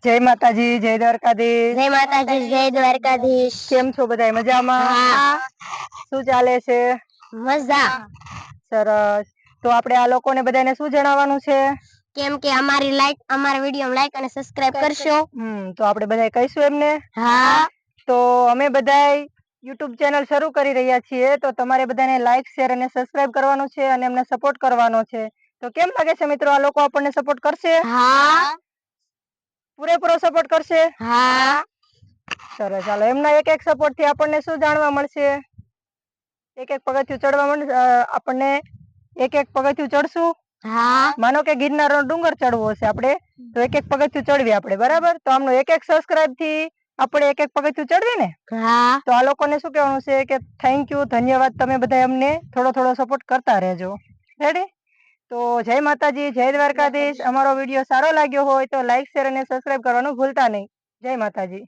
જય માતાજી, જય દ્વારકાધીશ. જય માતાજી, જય દ્વારકાધીશ. કેમ છો બધા મજામાં? હા. શું ચાલે છે? મજા. સરસ. તો આપણે આ લોકોને બધાને શું જણાવવાનું છે? કેમ કે અમારા વિડીયો લાઈક અને સબસ્ક્રાઇબ કરશો. તો આપણે બધા કહીશું એમને. હા. તો અમે બધા યુટ્યુબ ચેનલ શરૂ કરી રહ્યા છીએ, તો તમારે બધાને લાઈક, શેર અને સબસ્ક્રાઇબ કરવાનું છે અને અમને સપોર્ટ કરવાનો છે. તો કેમ લાગે છે મિત્રો, આ લોકો આપણને સપોર્ટ કરશે? હા. પૂરેપૂરો સપોર્ટ કરશે? હા. સરસ. ચાલો, એમના એક એક સપોર્ટ થી આપણને શું જાણવા મળશે? એક એક પગથિયું ચડવા મળશે. આપણને એક એક પગથિયું ચડશું. હા. માનો કે ગિરનારનો ડુંગર ચડવો હશે આપણે, તો એક એક પગથિયું ચડવીએ આપણે, બરાબર? તો આમનો એક એક સબસ્ક્રાઇબ થી આપણે એક એક પગથિયું ચડવીએ ને. હા. તો આ લોકોને શું કહેવાનું છે કે થેન્ક યુ, ધન્યવાદ, તમે બધા અમને થોડો થોડો સપોર્ટ કરતા રહેજો. રેડી? તો જય માતાજી, જય દ્વારકાધીશ. અમારો વિડીયો સારો લાગ્યો હોય તો લાઈક, શેર અને સબસ્ક્રાઇબ કરવાનું ભૂલતા નહીં. જય માતાજી.